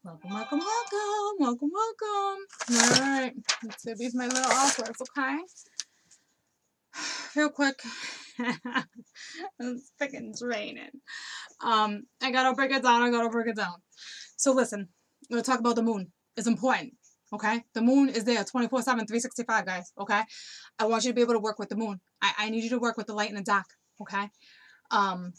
Welcome, welcome, welcome, welcome, welcome. All right, let's see these my little offers, okay? Real quick. It's freaking draining. I gotta break it down. So listen, we're gonna talk about the moon. It's important, okay? The moon is there 24/7, 365, guys, okay? I want you to be able to work with the moon. I need you to work with the light and the dark, okay? Um,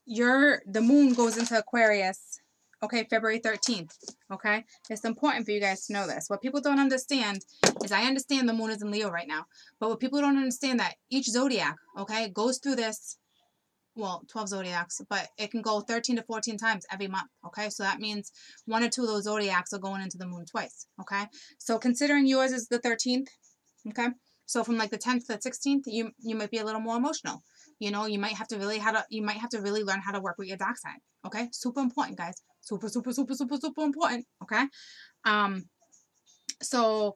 the moon goes into Aquarius, okay, February 13th, okay? It's important for you guys to know this. What people don't understand is I understand the moon is in Leo right now, but what people don't understand that each zodiac, okay, goes through this, well, 12 zodiacs, but it can go 13 to 14 times every month, okay? So that means one or two of those zodiacs are going into the moon twice, okay? So considering yours is the 13th, okay? So from like the 10th to the 16th, you might be a little more emotional. You know, you might have to really learn how to work with your dark side. Okay? Super important, guys. Super, super, super, super, super important. Okay? So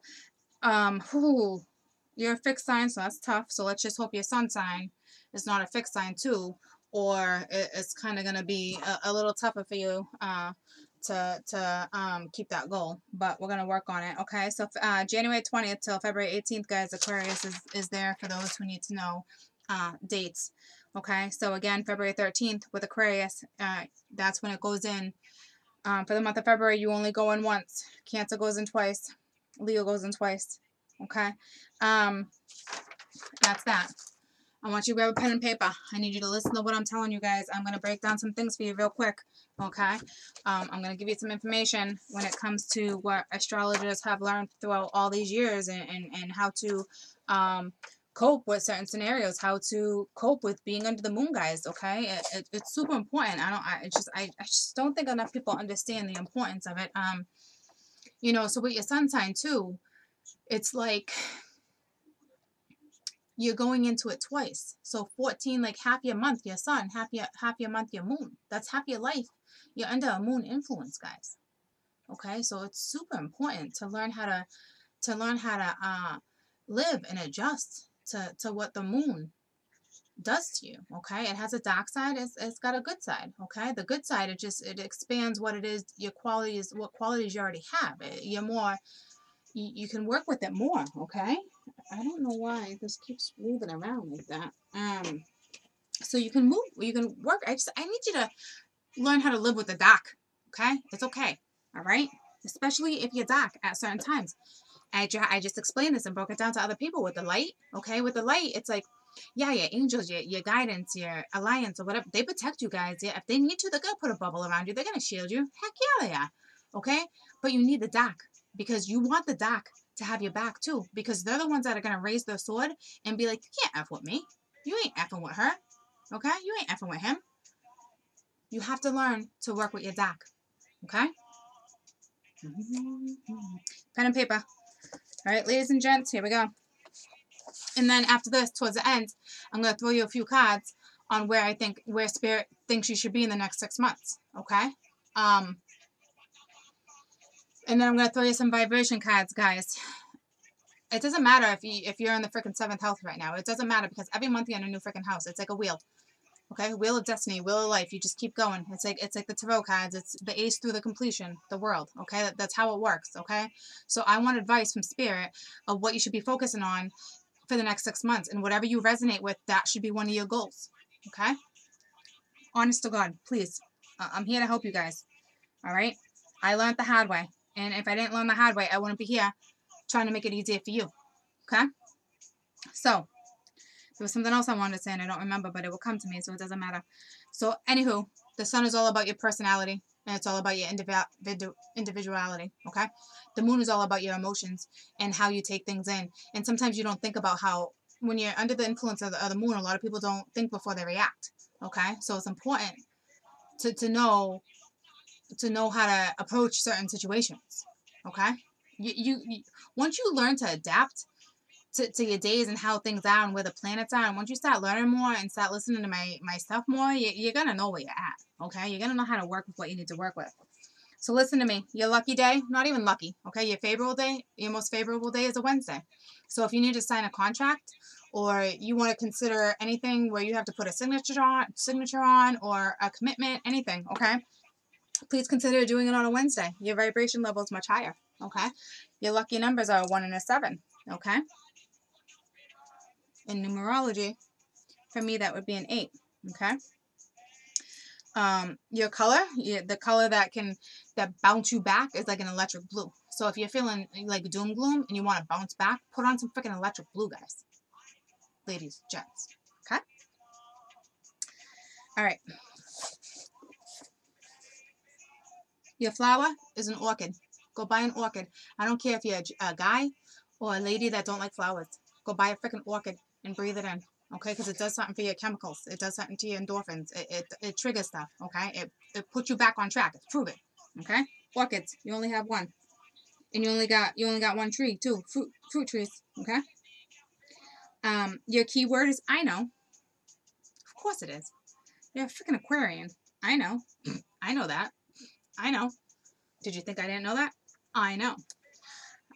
you're a fixed sign, so that's tough. So let's just hope your sun sign is not a fixed sign too, or it's kind of gonna be a little tougher for you to keep that goal. But we're gonna work on it. Okay, so January 20th till February 18th, guys, Aquarius is there for those who need to know dates. Okay, so again, February 13th with Aquarius, that's when it goes in. For the month of February, you only go in once. Cancer goes in twice. Leo goes in twice. Okay? That's that. I want you to grab a pen and paper. I need you to listen to what I'm telling you guys. I'm going to break down some things for you real quick. Okay? I'm going to give you some information when it comes to what astrologers have learned throughout all these years and how to cope with certain scenarios, how to cope with being under the moon, guys. Okay? It's super important. I just don't think enough people understand the importance of it. You know, so with your sun sign too, it's like you're going into it twice. So 14, like half your month, your sun, half your month, your moon. That's half your life. You're under a moon influence, guys. Okay, so it's super important to learn how to live and adjust to what the moon does to you. Okay, it has a dark side. It's got a good side. Okay, the good side, it expands what it is, your qualities, what qualities you already have. You're more, you can work with it more. Okay, I don't know why this keeps moving around like that. So you can move, you can work. I need you to learn how to live with the dark. Okay, it's okay. All right, especially if you're dark at certain times. I just explained this and broke it down to other people with the light. Okay, with the light, it's like, yeah, your angels, your guidance, your alliance, or whatever, they protect you guys. Yeah, if they need to, they're gonna put a bubble around you. They're gonna shield you. Heck yeah, they are. Okay, but you need the dark because you want the dark to have your back too, because they're the ones that are gonna raise their sword and be like, you can't f with me. You ain't effing with her. Okay, you ain't effing with him. You have to learn to work with your dark. Okay. Pen and paper. All right, ladies and gents, here we go. And then after this, towards the end, I'm going to throw you a few cards on where Spirit thinks you should be in the next 6 months. Okay? And then I'm going to throw you some vibration cards, guys. It doesn't matter if you're in the freaking 7th house right now. It doesn't matter because every month you're in a new freaking house. It's like a wheel. Okay? Wheel of destiny, wheel of life. You just keep going. It's like the tarot cards. It's the ace through the completion, the world. Okay? That's how it works. Okay? So I want advice from Spirit of what you should be focusing on for the next 6 months, and whatever you resonate with, that should be one of your goals. Okay? Honest to God, please. I'm here to help you guys. All right? I learned the hard way, and if I didn't learn the hard way, I wouldn't be here trying to make it easier for you. Okay? So there was something else I wanted to say, and I don't remember, but it will come to me, so it doesn't matter. So anywho, the sun is all about your personality, and it's all about your individuality. Okay? The moon is all about your emotions and how you take things in. And sometimes you don't think about how, when you're under the influence of the moon, a lot of people don't think before they react. Okay? So it's important to know how to approach certain situations. Okay? You once you learn to adapt to your days and how things are and where the planets are, and once you start learning more and start listening to my stuff more, you're gonna know where you're at. Okay? You're gonna know how to work with what you need to work with. So listen to me. Your lucky day, not even lucky, okay? Your most favorable day is a Wednesday. So if you need to sign a contract, or you want to consider anything where you have to put a signature on or a commitment, anything, okay? please consider doing it on a Wednesday. Your vibration level is much higher, okay? Your lucky numbers are a 1 and a 7, okay? In numerology, for me, that would be an 8, okay? Your color, the color that bounce you back is like an electric blue. So if you're feeling like doom gloom and you want to bounce back, put on some freaking electric blue, guys. Ladies, gents, okay? All right. Your flower is an orchid. Go buy an orchid. I don't care if you're a guy or a lady that don't like flowers. Go buy a freaking orchid and breathe it in, okay? Because it does something for your chemicals. It does something to your endorphins. It triggers stuff, okay? It puts you back on track. It's proven, okay? Orchids, you only have one, and you only got one tree too. Fruit trees, okay? Your keyword is I know. Of course it is. You're a freaking Aquarian. I know. I know that. I know. Did you think I didn't know that? I know.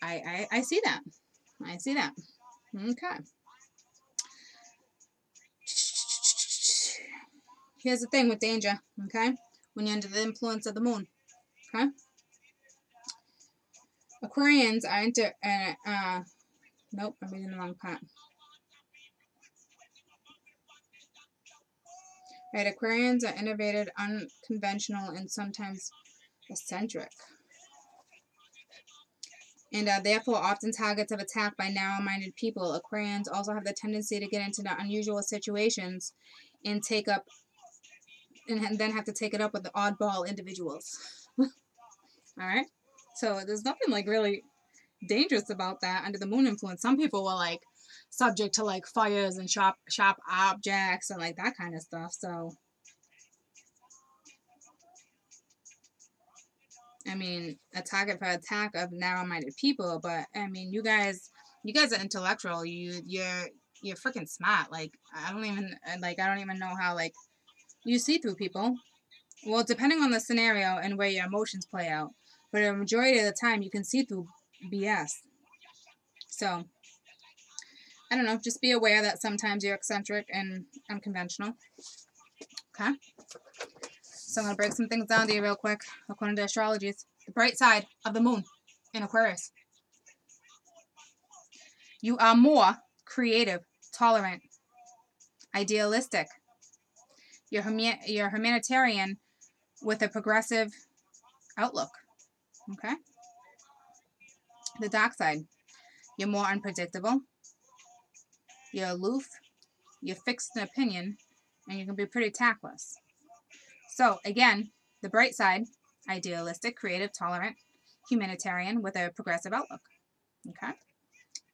I see that. I see that. Okay. Here's the thing with danger, okay? When you're under the influence of the moon, okay? Aquarians are nope, I'm reading the wrong part. Right, Aquarians are innovative, unconventional, and sometimes eccentric, and are therefore often targets of attack by narrow-minded people. Aquarians also have the tendency to get into the unusual situations and then have to take it up with the oddball individuals. All right? So there's nothing like really dangerous about that under the moon influence. Some people were like subject to like fires and sharp objects and like that kind of stuff. So I mean, a target for attack of narrow-minded people, but I mean, you guys are intellectual. You're freaking smart. Like I don't even know how like you see through people. Well, depending on the scenario and where your emotions play out, but a majority of the time you can see through BS. So I don't know. Just be aware that sometimes you're eccentric and unconventional. Okay. So I'm going to break some things down to you real quick, according to astrology. The bright side of the moon in Aquarius. You are more creative, tolerant, idealistic. You're humanitarian with a progressive outlook. Okay? The dark side. You're more unpredictable. You're aloof. You're fixed in opinion. And you can be pretty tactless. So, again, the bright side, idealistic, creative, tolerant, humanitarian with a progressive outlook. Okay?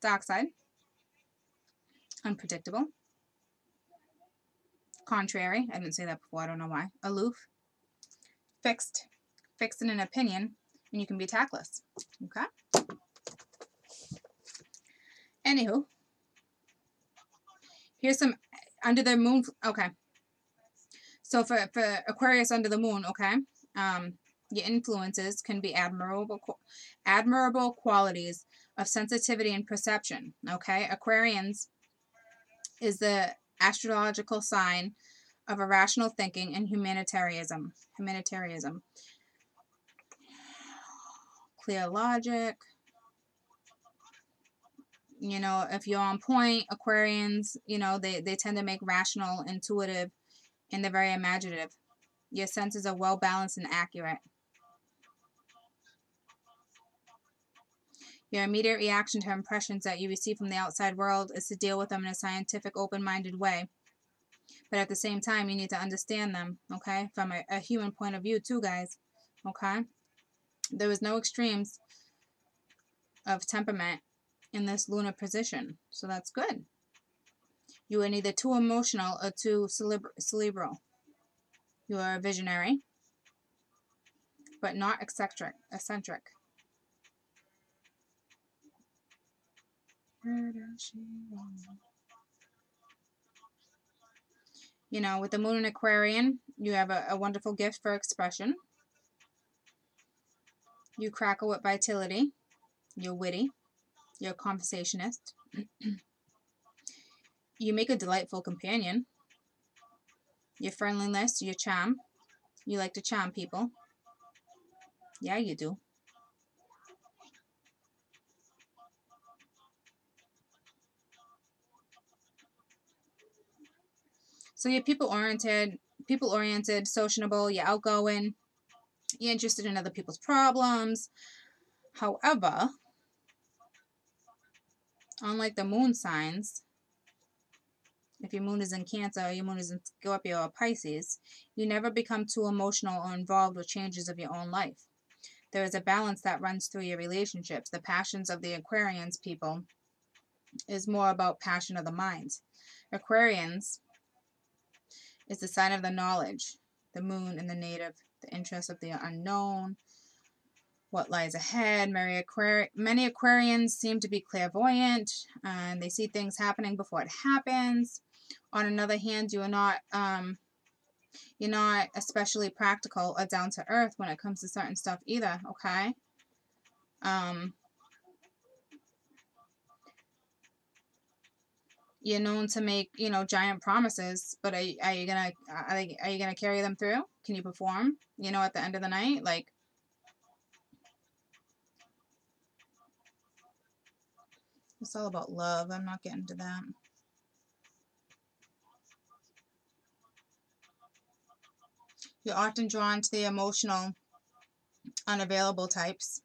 Dark side, unpredictable, contrary, I didn't say that before, I don't know why, aloof, fixed in an opinion, and you can be tactless. Okay? Anywho, here's some under the moon. Okay. So for Aquarius under the moon, okay, your influences can be admirable qualities of sensitivity and perception. Okay, Aquarians is the astrological sign of irrational thinking and humanitarianism. Clear logic. You know, if you're on point, Aquarians, you know, they tend to make rational, intuitive, and they're very imaginative. Your senses are well balanced and accurate. Your immediate reaction to impressions that you receive from the outside world is to deal with them in a scientific, open-minded way. But at the same time, you need to understand them, okay? From a human point of view, too, guys, okay? There is no extremes of temperament in this lunar position, so that's good. You are neither too emotional or too cerebral. You are a visionary, but not eccentric. You know, with the moon in Aquarian, you have a wonderful gift for expression. You crackle with vitality. You're witty. You're a conversationist. You make a delightful companion. Your friendliness, your charm. You like to charm people. Yeah, you do. So you're people oriented, sociable, you're outgoing, you're interested in other people's problems. However, unlike the moon signs, if your moon is in Cancer or your moon is in Scorpio or Pisces, you never become too emotional or involved with changes of your own life. There is a balance that runs through your relationships. The passions of the Aquarians people is more about passion of the mind. Aquarians is the sign of the knowledge, the moon and the native, the interest of the unknown, what lies ahead. Many Aquarians seem to be clairvoyant and they see things happening before it happens. On another hand, you're not especially practical or down to earth when it comes to certain stuff either, okay? You're known to make, giant promises, but are you gonna carry them through? Can you perform, at the end of the night? Like, it's all about love. I'm not getting to that. You're often drawn to the emotional, unavailable types.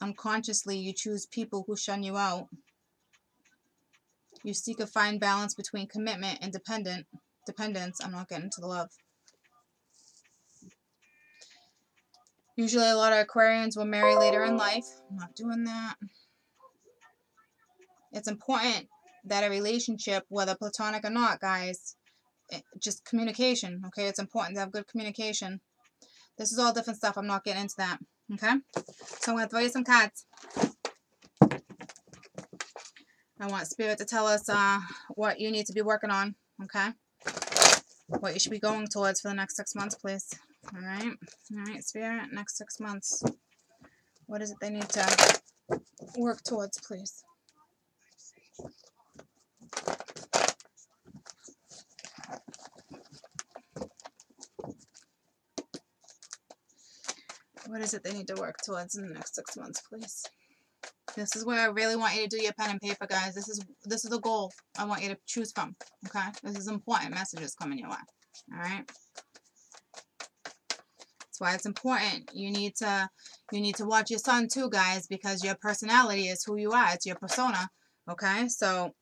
Unconsciously, you choose people who shun you out. You seek a fine balance between commitment and dependence. I'm not getting to the love. Usually a lot of Aquarians will marry later in life. I'm not doing that. It's important that a relationship, whether platonic or not, guys, just communication, okay? It's important to have good communication. This is all different stuff. I'm not getting into that, okay? So I'm going to throw you some cards. I want Spirit to tell us what you need to be working on, okay? What you should be going towards for the next 6 months, please. All right, Spirit, next 6 months. What is it they need to work towards, please? What is it they need to work towards in the next 6 months, please? This is where I really want you to do your pen and paper, guys. This is the goal I want you to choose from, okay? This is important messages coming your way, all right? That's why it's important. You need to watch your sun too, guys, because your personality is who you are. It's your persona, okay? So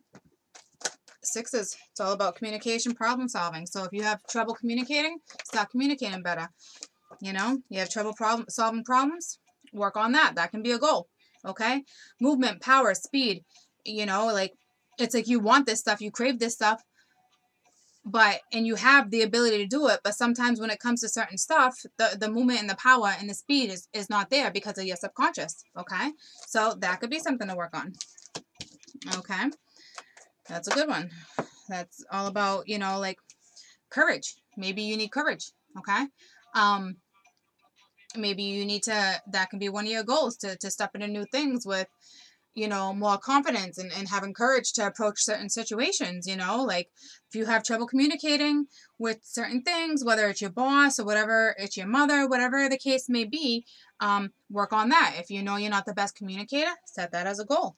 sixes, it's all about communication, problem solving. So if you have trouble communicating, start communicating better. You have trouble solving problems, work on that. That can be a goal, okay? Movement, power, speed, like, it's like you want this stuff, you crave this stuff, and you have the ability to do it, but sometimes when it comes to certain stuff, the movement and the power and the speed is not there because of your subconscious, okay? So that could be something to work on, okay? That's a good one. That's all about, like, courage. Maybe you need courage, okay? Maybe you need to, that can be one of your goals, to step into new things with, more confidence and having courage to approach certain situations, like if you have trouble communicating with certain things, whether it's your boss or whatever, it's your mother, whatever the case may be, work on that. If you know you're not the best communicator, set that as a goal.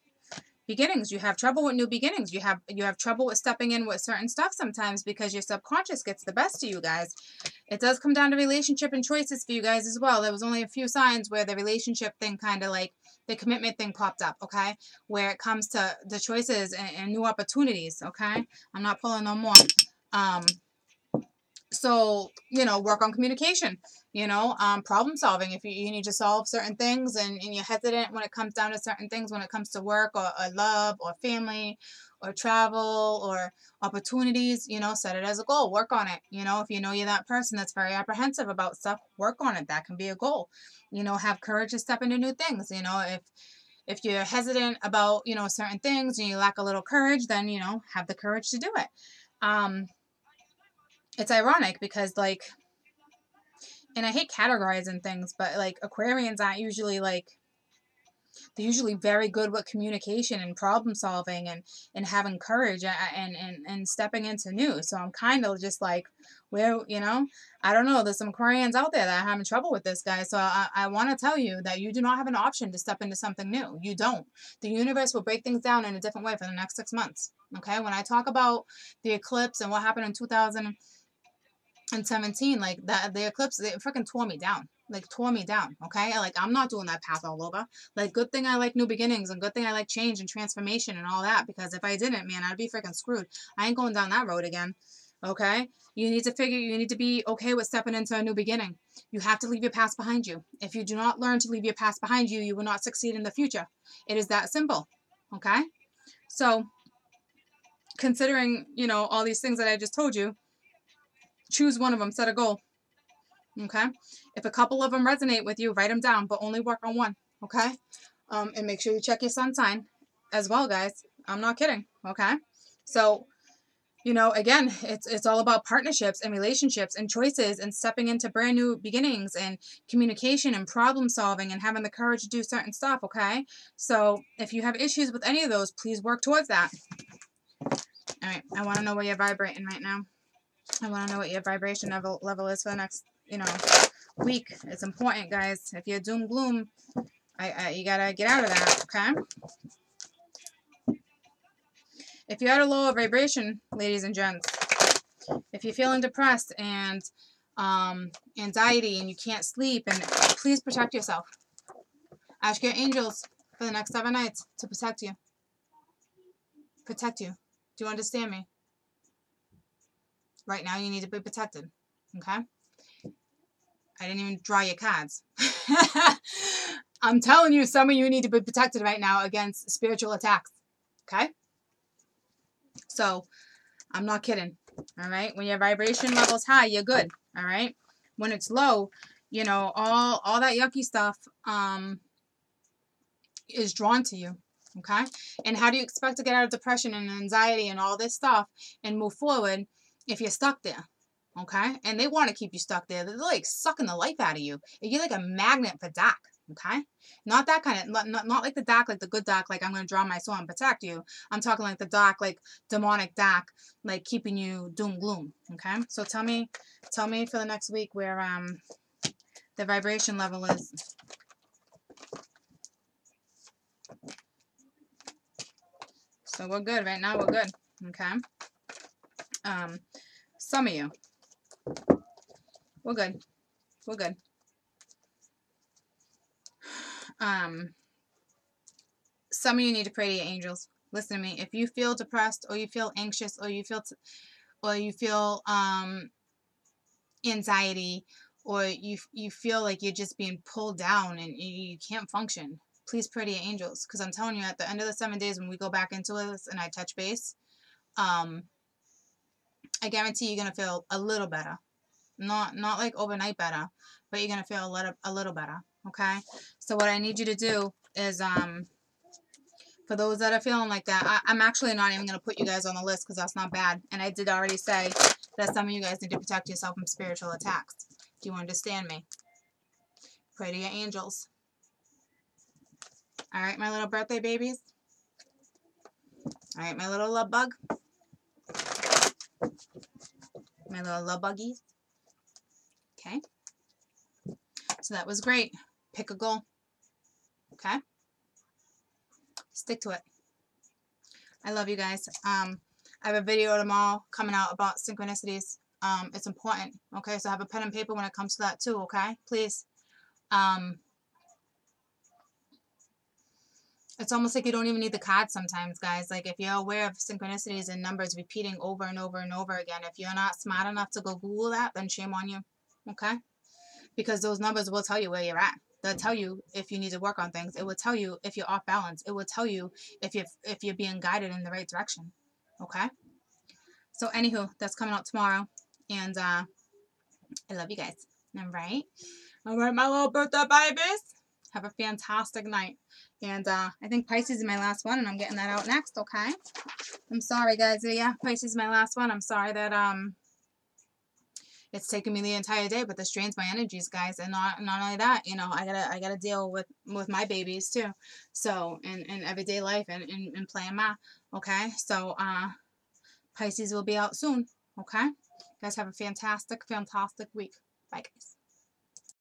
Beginnings, you have trouble with new beginnings. You have trouble with stepping in with certain stuff sometimes because your subconscious gets the best of you guys. It does come down to relationship and choices for you guys as well. There was only a few signs where the relationship thing kind of like the commitment thing popped up, okay? Where it comes to the choices and new opportunities, okay? I'm not pulling no more. So, work on communication, problem solving. If you need to solve certain things and you're hesitant when it comes down to certain things, when it comes to work or love or family or travel or opportunities, set it as a goal. Work on it. If you know you're that person that's very apprehensive about stuff, work on it. That can be a goal. Have courage to step into new things. If you're hesitant about, certain things and you lack a little courage, then, have the courage to do it. It's ironic because, like, and I hate categorizing things, but like Aquarians aren't usually like They're usually very good with communication and problem solving and having courage and stepping into new. So I'm kind of just like, well, you know, I don't know. There's some Aquarians out there that are having trouble with this, guy. So I want to tell you that you do not have an option to step into something new. You don't. The universe will break things down in a different way for the next 6 months. Okay. When I talk about the eclipse and what happened in 2017, like that, the eclipse, it freaking tore me down. Like tore me down. Okay. Like I'm not doing that path all over. Like good thing I like new beginnings and good thing I like change and transformation and all that, because if I didn't, man, I'd be freaking screwed. I ain't going down that road again. Okay. You need to be okay with stepping into a new beginning. You have to leave your past behind you. If you do not learn to leave your past behind you, you will not succeed in the future. It is that simple. Okay. So considering, you know, all these things that I just told you, choose one of them, set a goal. Okay. If a couple of them resonate with you, write them down, but only work on one. Okay. And make sure you check your sun sign as well, guys. I'm not kidding. Okay. So, you know, again, it's all about partnerships and relationships and choices and stepping into brand new beginnings and communication and problem solving and having the courage to do certain stuff. Okay. So if you have issues with any of those, please work towards that. All right. I want to know where you're vibrating right now. I want to know what your vibration level is for the next, you know, week. It's important, guys. If you're doom gloom, you gotta get out of that. Okay. If you're at a lower vibration, ladies and gents, if you're feeling depressed and anxiety and you can't sleep, and please protect yourself. Ask your angels for the next 7 nights to protect you. Protect you. Do you understand me? Right now, you need to be protected. Okay? I didn't even draw your cards. I'm telling you, some of you need to be protected right now against spiritual attacks. Okay? So, I'm not kidding. All right? When your vibration level's high, you're good. All right? When it's low, you know, all that yucky stuff is drawn to you. Okay? And how do you expect to get out of depression and anxiety and all this stuff and move forward if you're stuck there? Okay? And they want to keep you stuck there. They're like sucking the life out of you. You're like a magnet for dark. Okay? Not that kind of, not like the dark, like the good dark, like I'm going to draw my sword and protect you. I'm talking like the dark, like demonic dark, like keeping you doom gloom. Okay? So tell me for the next week where the vibration level is. So we're good. Right now we're good. Okay? Some of you. We're good. We're good. Some of you need to pray to your angels. Listen to me. If you feel depressed or you feel anxious or you feel anxiety or you feel like you're just being pulled down and you can't function, please pray to your angels, because I'm telling you, at the end of the 7 days when we go back into this and I touch base, I guarantee you're gonna feel a little better. Not like overnight better, but you're gonna feel a little better. Okay? So what I need you to do is for those that are feeling like that, I'm actually not even going to put you guys on the list because that's not bad. And I did already say that some of you guys need to protect yourself from spiritual attacks. Do you understand me? Pray to your angels. All right, my little birthday babies. All right, my little love bug. My little love buggies. Okay. So that was great. Pick a goal. Okay? Stick to it. I love you guys. I have a video tomorrow coming out about synchronicities. It's important. Okay, so have a pen and paper when it comes to that too. Okay, please. It's almost like you don't even need the cards sometimes, guys. Like if you're aware of synchronicities and numbers repeating over and over and over again, if you're not smart enough to go Google that, then shame on you. Okay, because those numbers will tell you where you're at. They'll tell you if you need to work on things. It will tell you if you're off balance. It will tell you if you're being guided in the right direction. Okay? So anywho, that's coming out tomorrow. And I love you guys. All right? All right, my little birthday babies. Have a fantastic night. And I think Pisces is my last one, and I'm getting that out next, okay? I'm sorry, guys. Yeah, Pisces is my last one. I'm sorry that it's taking me the entire day, but this drains my energies, guys. And not only that, you know, I gotta deal with my babies too. So in everyday life and in playing math. Okay, so Pisces will be out soon. Okay, you guys have a fantastic week. Bye, guys.